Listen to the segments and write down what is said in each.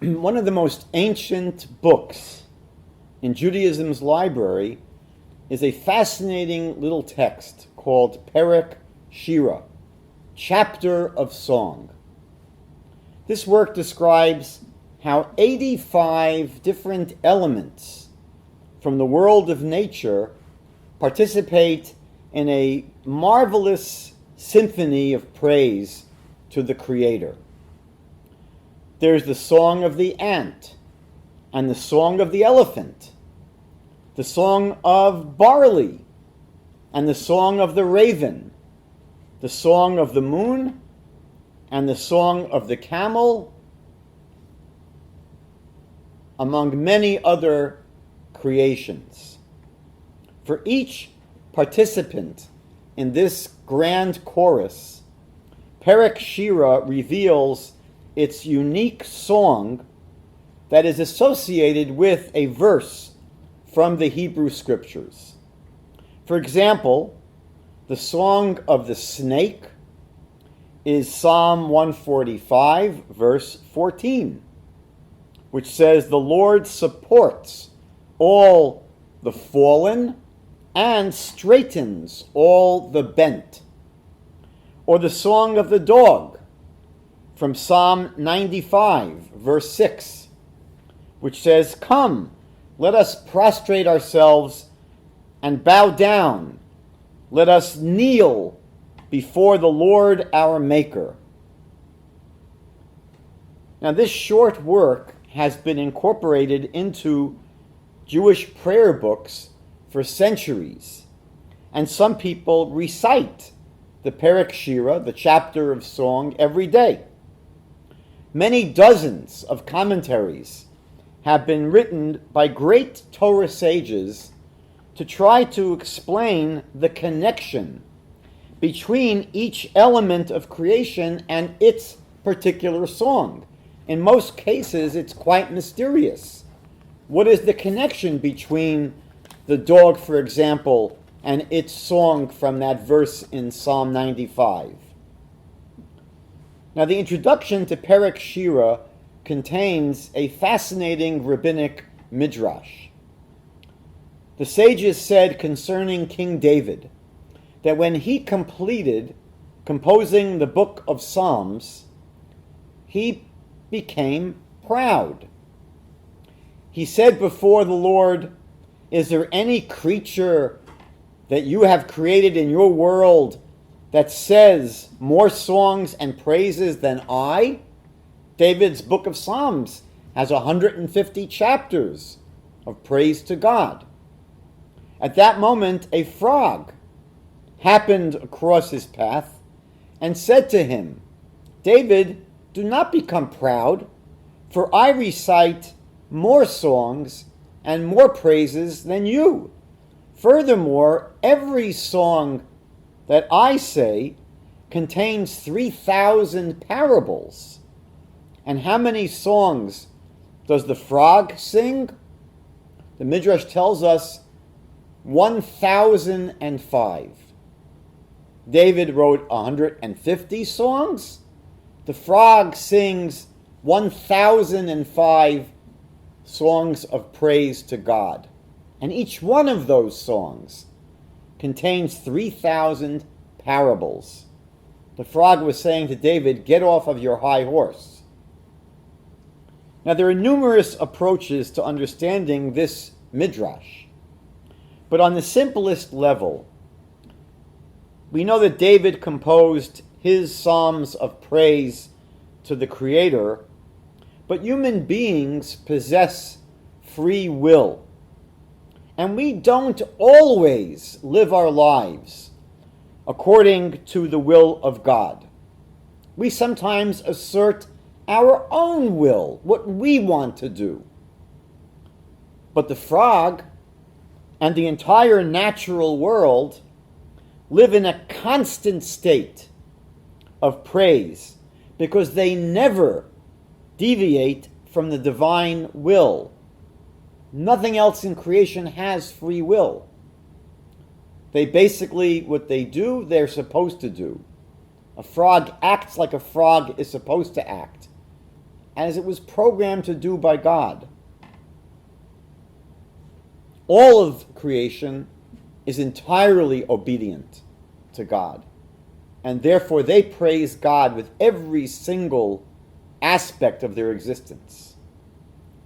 One of the most ancient books in Judaism's library is a fascinating little text called Perek Shirah, Chapter of Song. This work describes how 85 different elements from the world of nature participate in a marvelous symphony of praise to the Creator. There's the song of the ant, and the song of the elephant, the song of barley, and the song of the raven, the song of the moon, and the song of the camel, among many other creations. For each participant in this grand chorus, Perek Shirah reveals its unique song that is associated with a verse from the Hebrew Scriptures. For example, the song of the snake is Psalm 145, verse 14, which says, "The Lord supports all the fallen and straightens all the bent." Or the song of the dog from Psalm 95, verse 6, which says, "Come, let us prostrate ourselves and bow down. Let us kneel before the Lord our Maker." Now, this short work has been incorporated into Jewish prayer books for centuries, and some people recite the Perek Shirah, the chapter of song, every day. Many dozens of commentaries have been written by great Torah sages to try to explain the connection between each element of creation and its particular song. In most cases, it's quite mysterious. What is the connection between the dog, for example, and its song from that verse in Psalm 95? Now, the introduction to Perek Shirah contains a fascinating rabbinic midrash. The sages said concerning King David that when he completed composing the book of Psalms, he became proud. He said before the Lord, "Is there any creature that you have created in your world that says more songs and praises than I?" David's book of Psalms has 150 chapters of praise to God. At that moment, a frog happened across his path and said to him, "David, do not become proud, for I recite more songs and more praises than you. Furthermore, every song that I say contains 3,000 parables. And how many songs does the frog sing?" The Midrash tells us 1,005. David wrote 150 songs. The frog sings 1,005 songs of praise to God. And each one of those songs contains 3,000 parables. The frog was saying to David, "Get off of your high horse." Now, there are numerous approaches to understanding this midrash. But on the simplest level, we know that David composed his psalms of praise to the Creator, but human beings possess free will. And we don't always live our lives according to the will of God. We sometimes assert our own will, what we want to do. But the frog and the entire natural world live in a constant state of praise because they never deviate from the divine will. Nothing else in creation has free will. They basically, what they do, they're supposed to do. A frog acts like a frog is supposed to act. as it was programmed to do by God. All of creation is entirely obedient to God, and therefore they praise God with every single aspect of their existence.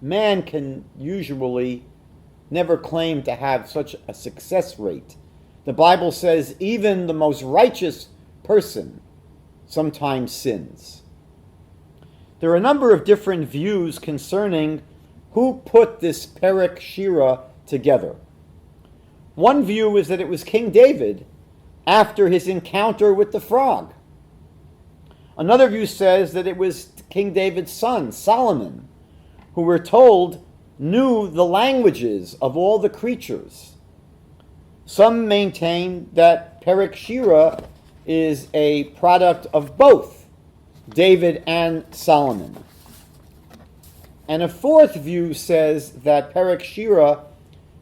Man can usually never claim to have such a success rate. The Bible says even the most righteous person sometimes sins. There are a number of different views concerning who put this Perek Shirah together. One view is that it was King David after his encounter with the frog. Another view says that it was King David's son, Solomon, who we're told knew the languages of all the creatures. Some maintain that Perek Shirah is a product of both David and Solomon. And a fourth view says that Perek Shirah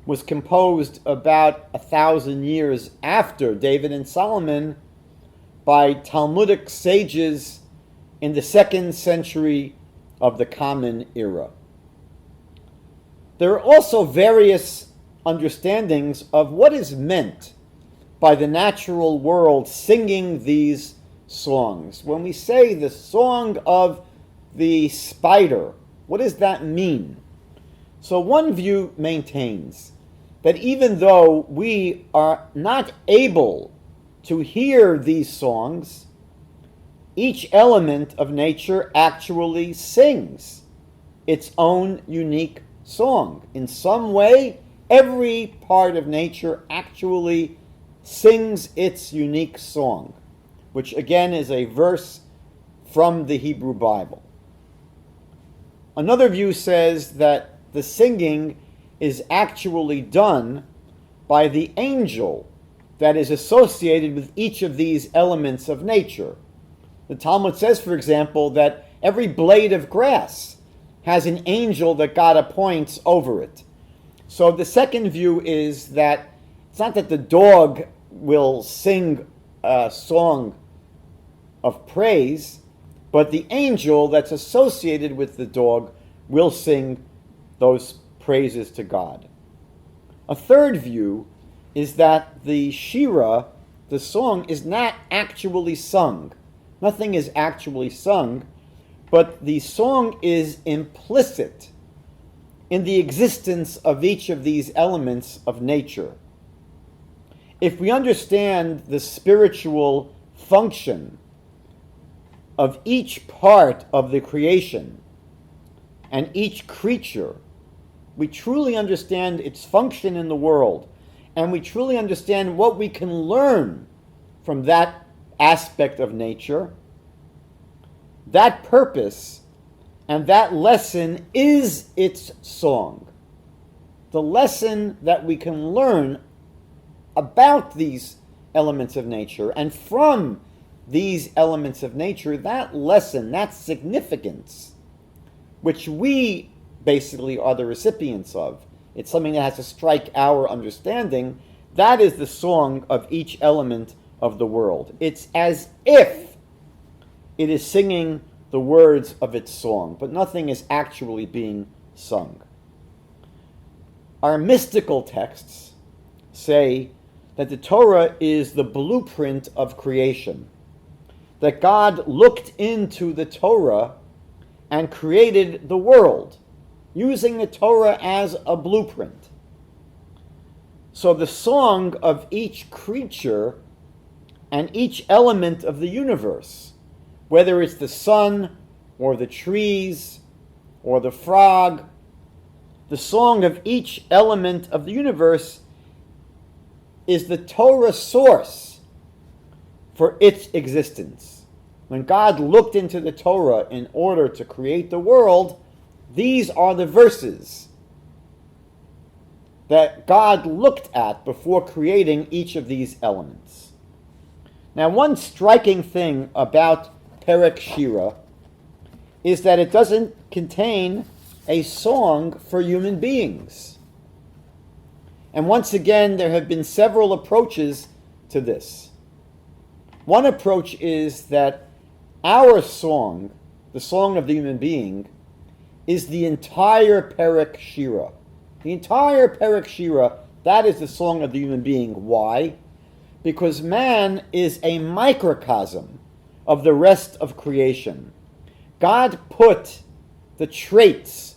was composed about 1,000 years after David and Solomon by Talmudic sages in the 2nd century of the Common Era. There are also various understandings of what is meant by the natural world singing these songs. When we say the song of the spider, what does that mean? So one view maintains that even though we are not able to hear these songs, each element of nature actually sings its own unique song. In some way, every part of nature actually sings its unique song, which again is a verse from the Hebrew Bible. Another view says that the singing is actually done by the angel that is associated with each of these elements of nature. The Talmud says, for example, that every blade of grass has an angel that God appoints over it. So the second view is that it's not that the dog will sing a song of praise, but the angel that's associated with the dog will sing those praises to God. A third view is that the Shira, the song, is not actually sung. Nothing is actually sung, but the song is implicit in the existence of each of these elements of nature. If we understand the spiritual function of each part of the creation and each creature, we truly understand its function in the world, and we truly understand what we can learn from that aspect of nature. That purpose and that lesson is its song. The lesson that we can learn about these elements of nature and from these elements of nature, that lesson, that significance, which we basically are the recipients of. It's something that has to strike our understanding. That is the song of each element of the world. It's as if it is singing the words of its song, but nothing is actually being sung. Our mystical texts say that the Torah is the blueprint of creation, that God looked into the Torah and created the world, using the Torah as a blueprint. So the song of each creature and each element of the universe, whether it's the sun or the trees or the frog, the song of each element of the universe is the Torah source for its existence. When God looked into the Torah in order to create the world, these are the verses that God looked at before creating each of these elements. Now, one striking thing about Perek Shirah is that it doesn't contain a song for human beings. And once again, there have been several approaches to this. One approach is that our song, the song of the human being, is the entire Perek Shirah. The entire Perek Shirah, that is the song of the human being. Why? Because man is a microcosm of the rest of creation. God put the traits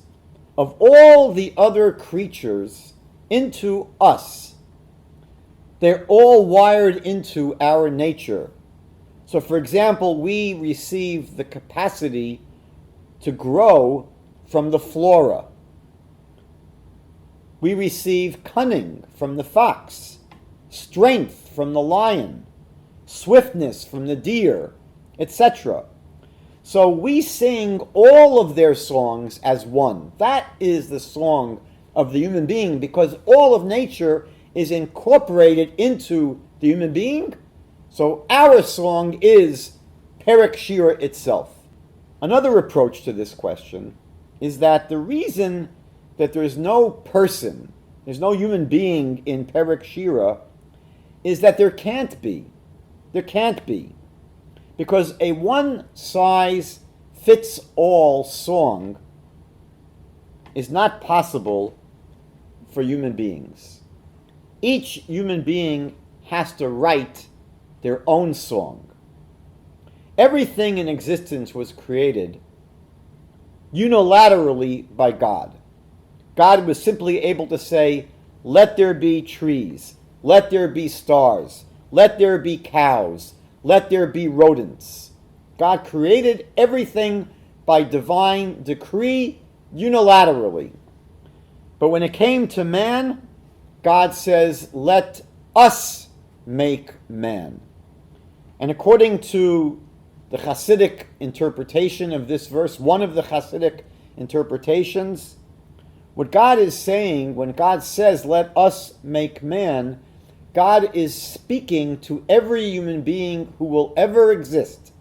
of all the other creatures into us. They're all wired into our nature. So, for example, we receive the capacity to grow from the flora. We receive cunning from the fox, strength from the lion, swiftness from the deer, etc. So we sing all of their songs as one. That is the song of the human being, because all of nature is incorporated into the human being. So our song is Perek Shirah itself. Another approach to this question is that the reason that there is no person, there's no human being in Perek Shirah, is that there can't be. There can't be. Because a one-size-fits-all song is not possible for human beings. Each human being has to write their own song. Everything in existence was created unilaterally by God. God was simply able to say, let there be trees, let there be stars, let there be cows, let there be rodents. God created everything by divine decree unilaterally. But when it came to man, God says, let us make man. And according to the Hasidic interpretation of this verse, one of the Hasidic interpretations, what God is saying, when God says, let us make man, God is speaking to every human being who will ever exist.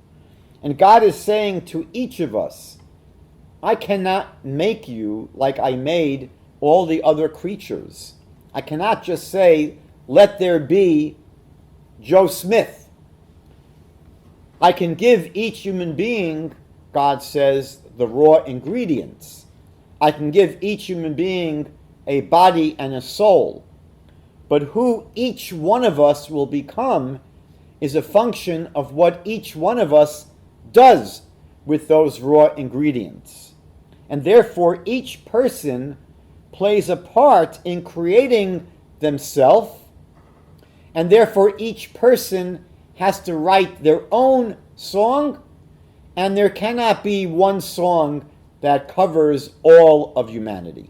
And God is saying to each of us, I cannot make you like I made all the other creatures. I cannot just say, let there be Joe Smith. I can give each human being, God says, the raw ingredients. I can give each human being a body and a soul. But who each one of us will become is a function of what each one of us does with those raw ingredients. And therefore, each person plays a part in creating themselves, and therefore each person has to write their own song, and there cannot be one song that covers all of humanity.